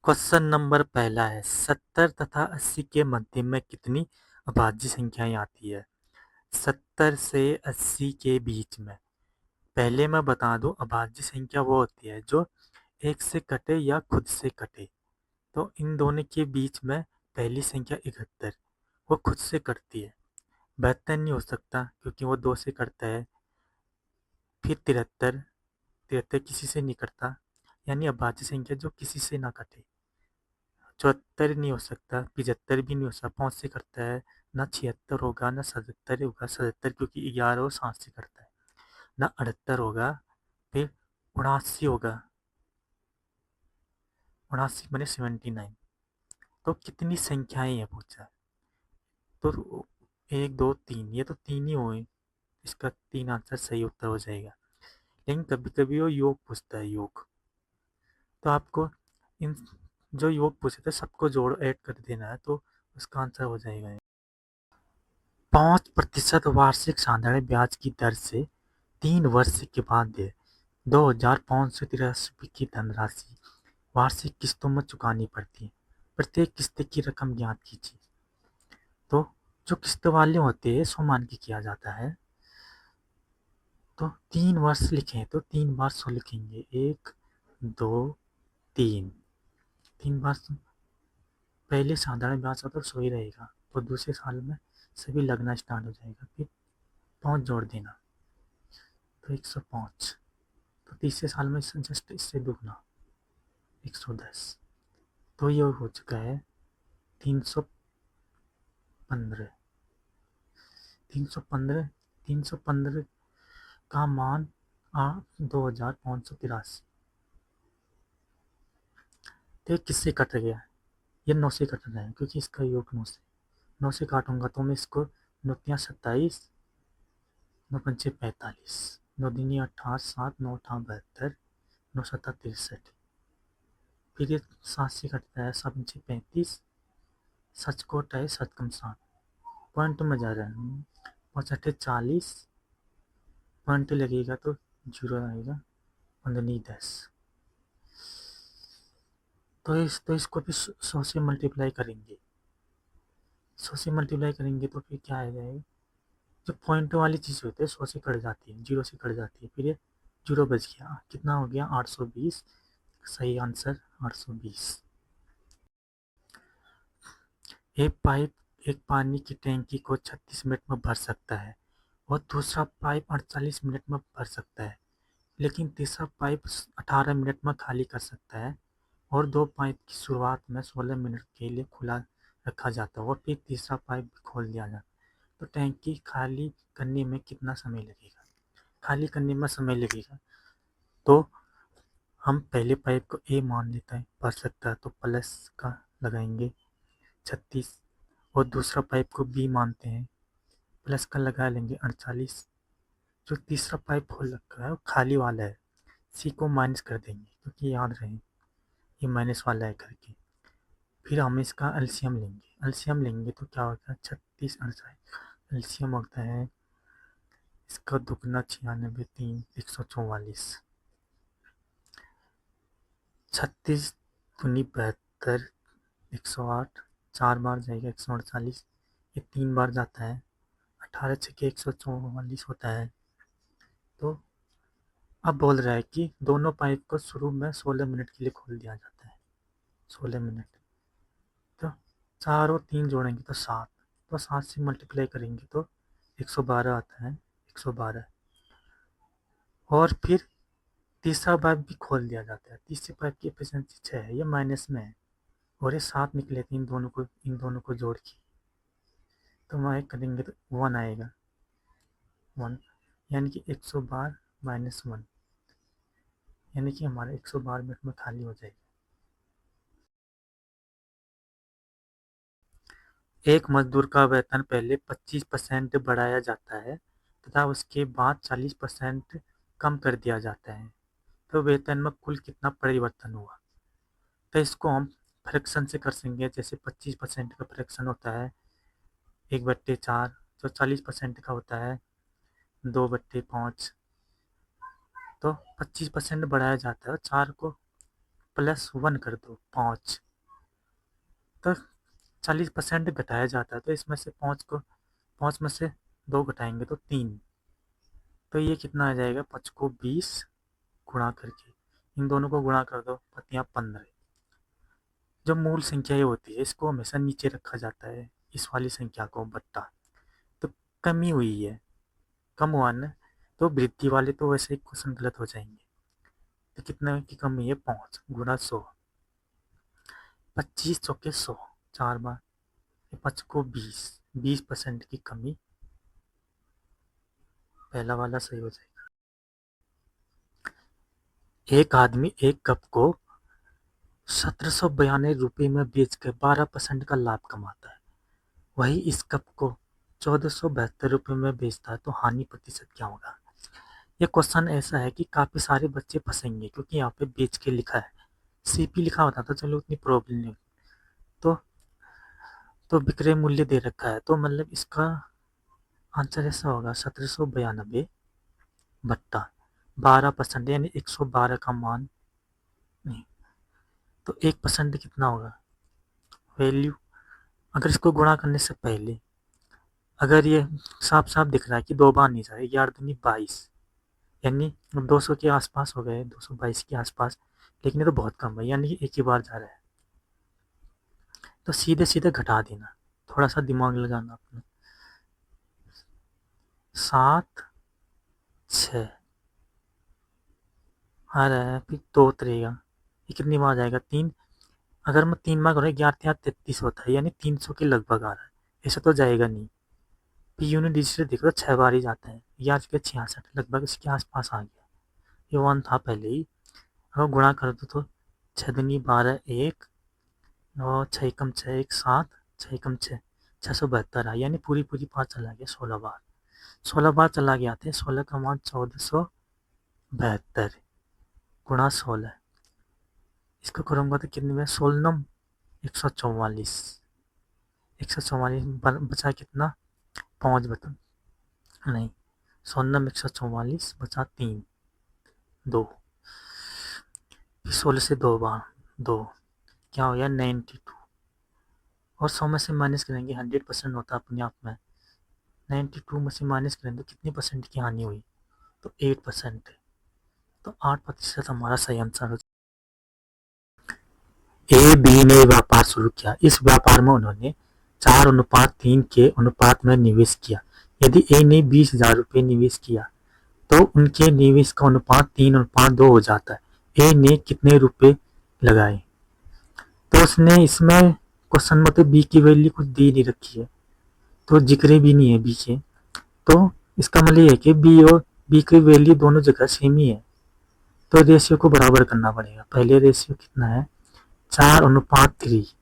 Question number पहला है 70 तथा 80 के मध्य में कितनी अभाज्य संख्याएं आती है। 70 से 80 के बीच में पहले मैं बता दूं अभाज्य संख्या वो होती है जो एक से कटे या खुद से कटे। तो इन दोनों के बीच में पहली संख्या 71 वो खुद से कटती है। 72 नहीं हो सकता क्योंकि वो 2 से कटता है। फिर 73 73 किसी से नहीं कटता, यानी अभाज्य संख्या जो किसी से ना कटे। 74 नहीं हो सकता, 75 भी नहीं हो सकता, 5 से करता है। ना 76 होगा, ना 77 होगा, 77 क्योंकि 11 और 7 से करता है। ना 78 होगा, फिर 79 होगा, 79 मैंने 79। तो कितनी संख्याएं हैं पूछा है। तो 1 2 3, ये तो 3 ही हुए, इसका 3 आंसर सही उत्तर हो जाएगा। लेकिन कभी कभी वो योग पूछता है, योग। तो आपको इन जो योग पूछे थे सबको जोड़ ऐड कर देना है, तो उसका आंसर हो जाएगा 5% वार्षिक साधारण ब्याज की दर से 3 वर्ष के बाद 2,583 की धनराशि वार्षिक किस्तों में चुकानी पड़ती है। प्रत्येक किस्त की रकम ज्ञात कीजिए। तो जो किस्त वाले होते हैं सो मान के किया जाता है। तो 3 वर्ष लिखें तो 3 बार 100 लिखेंगे, 1 2 3। 3 बार पहले साधारण ब्याज का तो 100 ही रहेगा, और दूसरे साल में सभी लगना स्टार्ट हो जाएगा। फिर 5 जोड़ देना तो 105। तो तीसरे साल में जस्ट इससे दुगना 110। तो ये हो चुका है 315। 315 315 का मान 2,583। तो ये किससे कट गया है? ये 9 से कट रहा है क्योंकि इसका योग 9 से काटूंगा तो मैं इसको 9 27, 9 पंचे 45, 9 दूनी 28, 7 9 8 72, 9 7 63। फिर ये 7 से कटता है, 7 पंचे 35, सच को है 7 कम 7, पॉइंट में जा रहा है। 5 अट्ठे 40, पॉइंट लगेगा तो 0 आएगा, 15 10। तो इसको भी 100 से मल्टीप्लाई करेंगे। 100 से मल्टीप्लाई करेंगे तो फिर क्या आ जाएगा, जो पॉइंट वाली चीज़ होती है 100 से कट जाती है, 0 से कट जाती है, फिर ये 0 बच गया। कितना हो गया 820। सही आंसर 820। एक पानी की टैंकी को 36 मिनट में भर सकता है और दूसरा पाइप 48 मिनट में भर सकता है, लेकिन तीसरा पाइप 18 मिनट में खाली कर सकता है, और दो पाइप की शुरुआत में 16 मिनट के लिए खुला रखा जाता है और फिर तीसरा पाइप भी खोल दिया जाता है। तो टैंकी खाली करने में कितना समय लगेगा? खाली करने में समय लगेगा तो हम पहले पाइप को ए मान लेते हैं, भर सकता है तो प्लस का लगाएंगे 36, और दूसरा पाइप को बी मानते हैं, प्लस का लगा लेंगे 48। जो तीसरा पाइप खोल रखा है वो खाली वाला है, सी को माइनस कर देंगे क्योंकि याद रहे ये माइनस वाला है करके। फिर हम इसका एलसीएम लेंगे। एलसीएम लेंगे तो क्या होता है 36 48, एलसीएम होता है इसका दुगना 96 3 144। 36 दूनी 72, 108, 4 बार जाएगा 148, ये 3 बार जाता है, 18 छके 144 होता है। तो अब बोल रहा है कि दोनों पाइप को शुरू में 16 मिनट के लिए खोल दिया जाता है, 16 मिनट। तो 4 और 3 जोड़ेंगे तो 7, तो 7 से मल्टीप्लाई करेंगे तो 112 आता है, 112। और फिर तीसरा पाइप भी खोल दिया जाता है। तीसरे पाइप की एफिशिएंसी 6 है, ये माइनस में है, और ये 7 निकले थे इन दोनों को जोड़ के, तो वहाँ करेंगे तो 1 आएगा, 1, यानी कि 112 माइनस 1, यानी कि हमारा 112 मिनट में खाली हो जाएगा। एक मजदूर का वेतन पहले 25% बढ़ाया जाता है तथा उसके बाद 40% कम कर दिया जाता है, तो वेतन में कुल कितना परिवर्तन हुआ? तो इसको हम फ्रैक्शन से कर सकेंगे। जैसे 25% का फ्रैक्शन होता है 1/4, जो 40% का होता है 2/5। तो 25% बढ़ाया जाता है, 4 को +1 कर दो 5, तो 40% घटाया जाता है। तो इसमें से 5 में से 2 घटाएंगे तो 3, तो ये कितना आ जाएगा, 5 को 20 गुणा करके इन दोनों को गुणा कर दो, पतियाँ 15। जो मूल संख्या ये होती है इसको हमेशा नीचे रखा जाता है, इस वाली संख्या को बट्टा। तो कमी हुई है, कम हुआ ना, तो वृद्धि वाले तो वैसे ही क्वेश्चन गलत हो जाएंगे। तो कितना की कमी है, 5 गुणा 100, 25 चौके 100, 4 बार, 5 को 20% की कमी, पहला वाला सही हो जाएगा। एक आदमी एक कप को 1792 में बेचकर 12% का लाभ कमाता है, वही इस कप को 1472 रुपये में बेचता है, तो हानि प्रतिशत क्या होगा। ये क्वेश्चन ऐसा है कि काफ़ी सारे बच्चे फंसेंगे, क्योंकि यहाँ पे बेच के लिखा है, सीपी लिखा होता तो चलो उतनी प्रॉब्लम नहीं। तो विक्रय मूल्य दे रखा है, तो मतलब इसका आंसर ऐसा होगा 1792 बट्टा 12%, यानी 112 का मान नहीं, तो 1% कितना होगा वैल्यू। अगर इसको गुणा करने से पहले, अगर ये साफ साफ दिख रहा है कि 2 बार नहीं जा रहा है, 11 दूनी 22, यानी 200 के आसपास हो गए, 222 के आसपास, लेकिन ये तो बहुत कम है, यानी कि एक ही बार जा रहा है, तो सीधे सीधे घटा देना, थोड़ा सा दिमाग लगाना अपना। 7 6 आ रहा है, फिर 2 उतरेगा, ये कितनी बार जाएगा, 3। अगर मैं 3 बार करूँ, 11 33 होता है, यानी 300 के लगभग आ रहा है, ऐसा तो जाएगा नहीं। फिर यूनिट डिजिट देखो तो 6 बार ही जाता है, 11 के 66 लगभग इसके आसपास आ गया, ये 1 था पहले ही। अगर गुणा कर दो तो 6 दूनी 12 1, और 6 कम 6 1 7, 6 कम 6 672 आ, यानी पूरी पूरी बार चला गया, 16 बार, 16 बार चला गया थे, 16 का मान 1472 गुणा 16, इसको करूँगा तो कितने में, 16 144, 144 बचा कितना, 5 बता नहीं, 16 144 बचा 3 2, 16 से 2 बार 2, क्या हो गया 92, और 100 में से माइनस करेंगे, 100% होता है अपने आप में, 92 में से माइनस करें तो कितनी परसेंट की हानि हुई, तो 8%, तो 8% हमारा सही आंसर हो। ए बी ने व्यापार शुरू किया, इस व्यापार में उन्होंने 4:3 के अनुपात में निवेश किया। यदि ए ने 20,000 रुपये निवेश किया तो उनके निवेश का अनुपात 3:2 हो जाता है। ए ने कितने रुपए लगाए, तो उसने इसमें क्वेश्चन में तो बी की वैल्यू कुछ दी नहीं रखी है, तो जिक्र भी नहीं है बी के, तो इसका मतलब ये है कि बी और बी की वैल्यू दोनों जगह सेम ही है, तो रेशियो को बराबर करना पड़ेगा। पहले रेशियो कितना है, 4:3,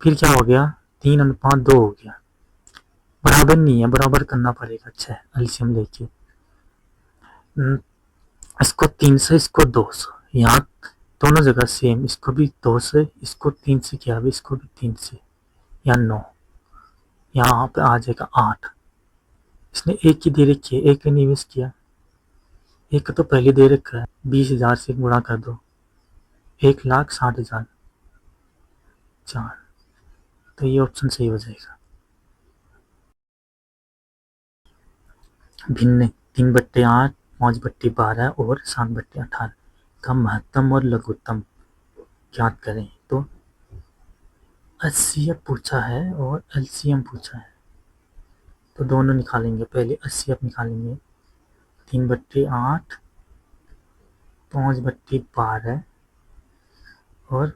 फिर क्या हो गया 3:2 हो गया, बराबर नहीं है, बराबर करना पड़ेगा। अच्छा एलसीएम लेके इसको 3 से, इसको 2 से, यहाँ दोनों जगह सेम, इसको भी 2 से, इसको 3 से किया, भी इसको भी 3 से, या 9, यहाँ पे आ जाएगा 8। इसने एक की दे रखी है, एक का निवेश किया, एक तो पहले दे रखा है, 20,000 से गुणा कर दो, 1,60,000 4, तो ये ऑप्शन सही हो जाएगा। भिन्न 3/8, 5/12 और 7/18 का महत्तम और लघुत्तम ज्ञात करें। तो एचसीएफ पूछा है और एलसीएम पूछा है, तो दोनों निकालेंगे। पहले एचसीएफ निकालेंगे, 3/8, 5/12 और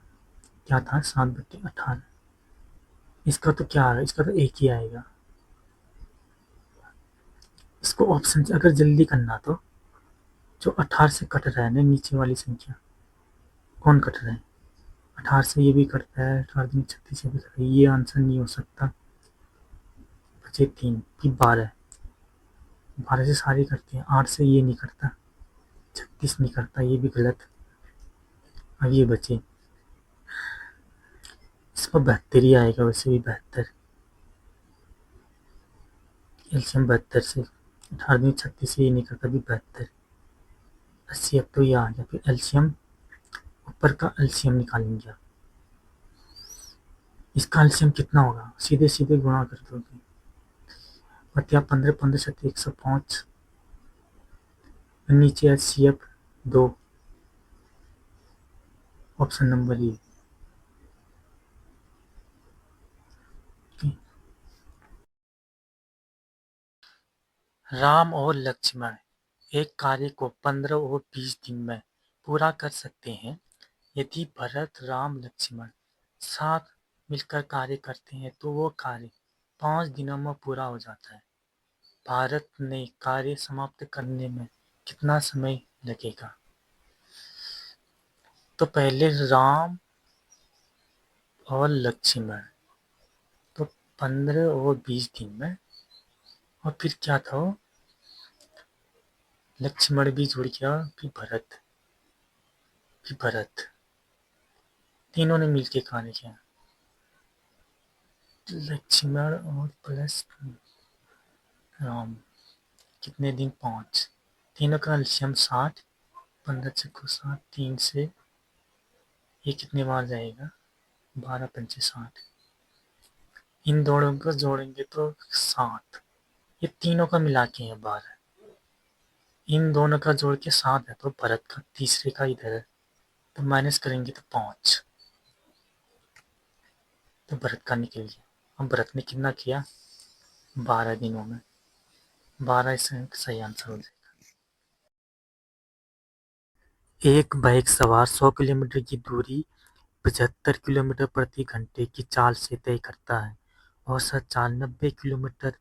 क्या था 7/18, इसका तो क्या है, इसका तो एक ही आएगा। इसको ऑप्शन से अगर जल्दी करना, तो जो 18 से कट रहा है ना, नीचे वाली संख्या कौन कट रहा है, 18 से ये भी कटता है, 18 36 से भी कटता है, ये आंसर नहीं हो सकता। बचे 3, फिर 12, 12 से सारे करते हैं, 8 से ये नहीं करता, 36 नहीं करता, ये भी गलत। अब ये बचे, इसमें 72 ही आएगा, वैसे भी 72, एल्शियम 72 से, 18 36 से ये नहीं करता, भी 72, 80, अब तो ये आ गया। फिर एल्शियम ऊपर का एलसीएम निकालेंगे। इसका एलसीएम कितना होगा, सीधे सीधे गुणा कर दोगे। बतिया 15 15 छत्तीस 105। नीचे HCF 2, option number A. Ram और लक्ष्मण एक कार्य को 15 और 20 दिन में पूरा कर सकते हैं। यदि भरत, राम, लक्ष्मण साथ मिलकर कार्य करते हैं तो वो कार्य 5 दिनों में पूरा हो जाता है। भारत ने कार्य समाप्त करने में कितना समय लगेगा? तो पहले राम और लक्ष्मण, तो 15 और 20 दिन में, और फिर क्या था वो, लक्ष्मण भी जुड़ गया, फिर भरत, तीनों ने मिलके कार्य किया। लक्ष्मण और प्लस राम, कितने दिन? 5। तीनों का एलसीएम 60, 15 चक्को 60, 3 से ये कितने बार जाएगा? 12 पंचे 60। इन दोनों को जोड़ेंगे तो 7। ये तीनों का मिला के है 12। इन दोनों का जोड़ के 7 है, तो भरत का तीसरे का इधर है, तो माइनस करेंगे तो 5, तो भरत का निकल गया। अब भरत ने कितना किया? 12 दिनों में। 12 इसका सही आंसर हो जाएगा। एक बाइक सवार 100 किलोमीटर की दूरी 75 किलोमीटर प्रति घंटे की चाल से तय करता है। औसत चाल 90 किलोमीटर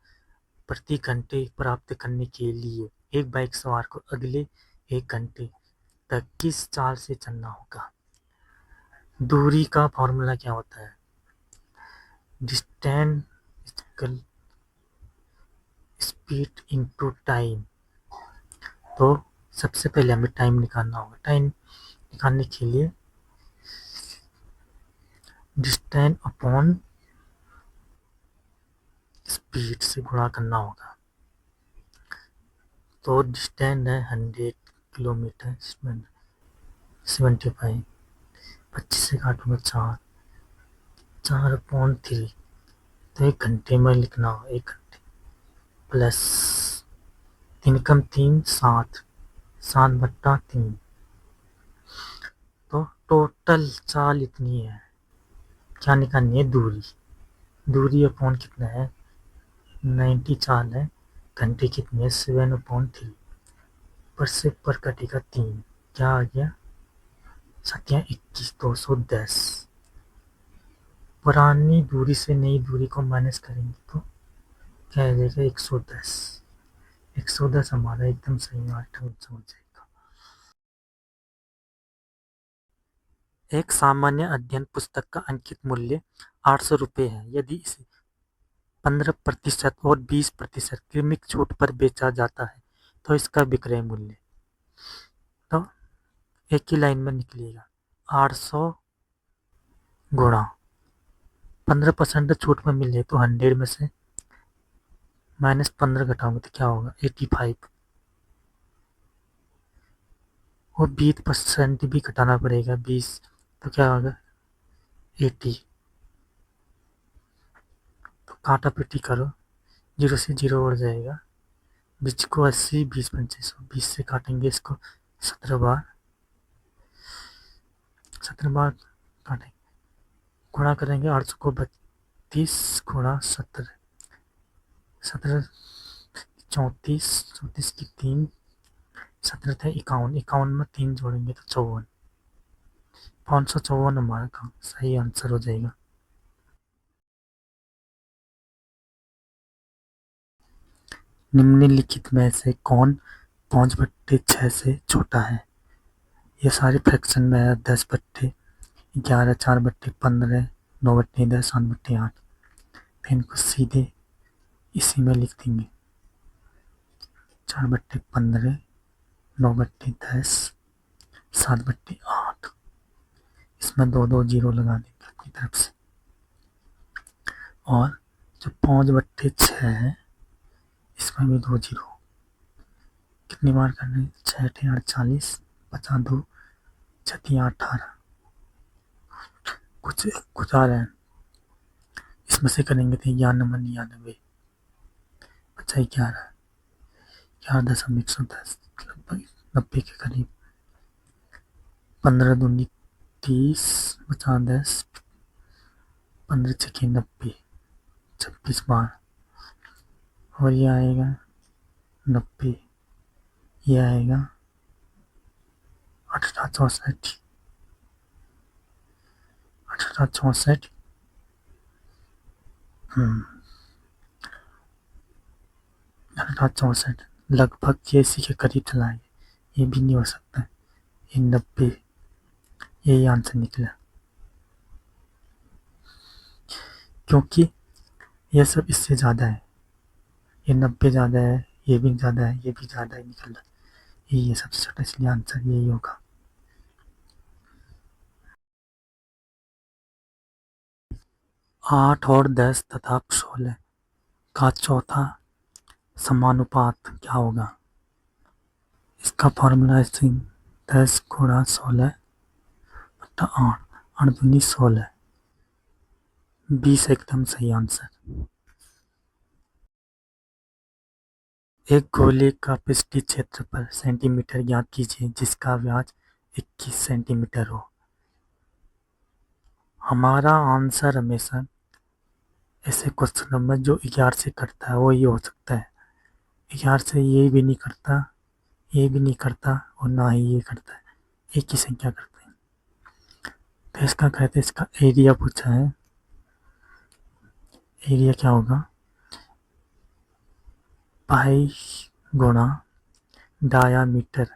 प्रति घंटे प्राप्त करने के लिए एक बाइक सवार को अगले 1 घंटे तक किस चाल से चलना होगा? दूरी का फॉर्मूला क्या होता है? Distance equal speed into time. तो सबसे पहले हमें टाइम निकालना होगा। टाइम निकालने के लिए डिस्टेंस अपॉन स्पीड से गुणा करना होगा। तो डिस्टेंस है 100 किलोमीटर, 75, 25 से काटूंगा 4, 4/3, तो 1 घंटे में लिखना होगा। 1 घंटे प्लस 3 कम 3 7, 7/3, तो टोटल चाल इतनी है। क्या निकालनी है? दूरी। दूरी अपॉन कितना है? 90 चाल है। घंटे कितने है? 7/3, पर से पर कटेगा 3, क्या आ गया? 7×21, 210। पुरानी दूरी से नई दूरी को माइनस करेंगे तो क्या आ जाएगा? 110। 110 हमारा एकदम सही आंसर हो जाएगा। एक सामान्य अध्ययन पुस्तक का अंकित मूल्य 800 रुपये है। यदि इसे 15% और 20% क्रमिक छूट पर बेचा जाता है तो इसका विक्रय मूल्य, तो एक ही लाइन में निकलेगा। 800 गुणा 15% छूट में मिले तो 100 में से -15 घटाओगे तो क्या होगा? 85। और 20% भी घटाना पड़ेगा, 20, तो क्या होगा? 80। तो काटा पीटी करो, 0 से 0 उड़ जाएगा। 20 को 80, 20 पंचे 100, 20 से काटेंगे इसको 17 बार, 17 बार काटेंगे, गुणा करेंगे 800 को 32 गुणा 17, 17 34, 34 की 3, 17 थे 51, 51 में 3 जोड़ेंगे तो 54, 554 हमारा का सही आंसर हो जाएगा। निम्नलिखित में से कौन 5/6 से छोटा है? ये सारे फ्रैक्शन में है। 10/11, 4/15, 9/10, 7/8। तो इनको सीधे इसी में लिख देंगे। 4/15, 9/10, 7/8। इसमें 2 जीरो लगा देंगे अपनी तरफ से। और जो 5/6 है इसमें भी 2 जीरो। कितनी बार करना है? 6×8 = 48, 50 2 × 6 = 18, कुछ आ रहा है, इसमें से करेंगे तो 99 बचा 11.110 90 के करीब। 15 दूनी 30 बचा 10, 15 छक्के 90, 26 बार। और ये आएगा 90, ये आएगा 1864, 1864। 1864 लगभग ये इसी के करीब चला है। ये भी नहीं हो सकता। ये 90, यही आंसर निकला, क्योंकि यह सब इससे ज़्यादा है। ये 90 ज़्यादा है, ये भी ज़्यादा है, ये भी ज़्यादा है, निकल रहा है। ये सबसे छोटा, इसलिए आंसर यही होगा। 8 और 10 तथा 16 का चौथा समानुपात क्या होगा? इसका फॉर्मूला है 10 गुणा 16 बटा 8, 8 दूनी 16, 20 एकदम सही आंसर। एक गोले का पृष्ठीय क्षेत्रफल सेंटीमीटर ज्ञात कीजिए जिसका व्यास 21 सेंटीमीटर हो। हमारा आंसर हमेशा ऐसे क्वेश्चन में जो 11 से करता है वो ये हो सकता है। 11 से ये भी नहीं करता, ये भी नहीं करता और ना ही ये करता है, एक ही संख्या करते हैं। तो इसका कहते हैं, इसका एरिया पूछा है। एरिया क्या होगा? पाई गुणा डायामीटर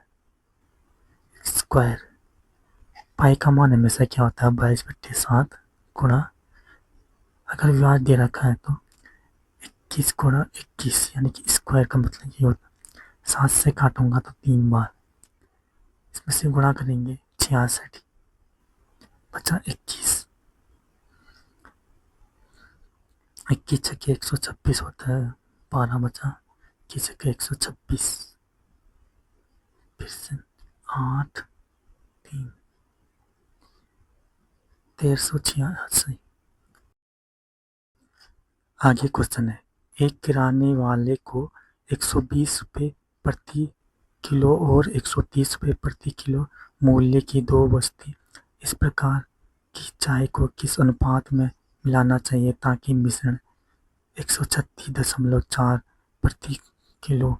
स्क्वायर। पाई का मान हमेशा क्या होता है? 22/7 गुणा, अगर व्यास दे रखा है तो 21 गुणा 21, यानी कि स्क्वायर का मतलब ये होता है 7 से काटूंगा तो 3 बार, इसमें से गुणा करेंगे 66 बचा 21, 21 छक्के 126 होता है, 12 बचा 21 छक्के 126, फिर से 8 3 1386। आगे क्वेश्चन है, एक किराने वाले को 120 रुपये प्रति किलो और 130 रुपये प्रति किलो मूल्य की दो वस्तु इस प्रकार की चाय को किस अनुपात में मिलाना चाहिए ताकि मिश्रण 136.4 प्रति किलो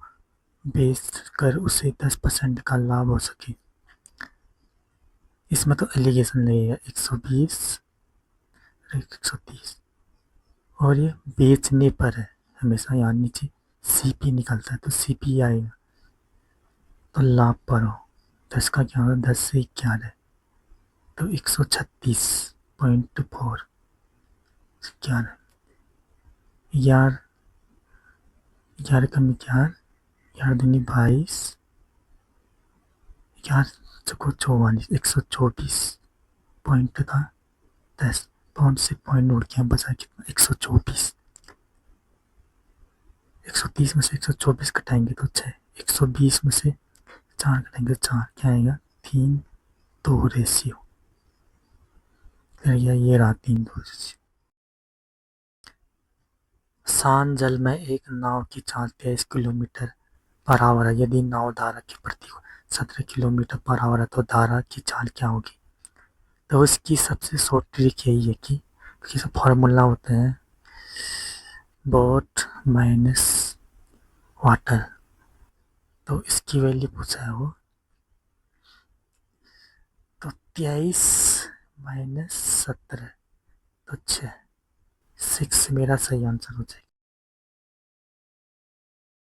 बेचकर उसे 10% का लाभ हो सके। इसमें तो एलिगेशन लगेगा 120 130, और ये बेचने पर है, हमेशा याद नीचे सीपी निकलता है तो सीपी आएगा, तो लाभ पर हो। तो इसका क्या होगा? 10 से 11 तो 136.4, 11, 11 कम 11, 11 दूनी 22, 11 चौको 44, 124 था 10 पॉइंट से पॉइंट उड़ गया, बचा कितना? 124। 130 में से 124 घटाएंगे तो 6, 120 में से 4 घटाएंगे 4, क्या आएगा? 3 2 रेशियो। फिर ये रहा 3 2 रेशियो। शांत जल में एक नाव की चाल 23 किलोमीटर पर आवर है। यदि नाव धारा की प्रति 17 किलोमीटर पर आवर है तो धारा की चाल क्या होगी? तो उसकी सबसे शॉर्ट ट्रिक यही है कि सब फॉर्मूला होते हैं बोट माइनस वाटर, तो इसकी वैल्यू पूछा है वो, तो 23 माइनस 17 तो 6 मेरा सही आंसर हो जाएगा।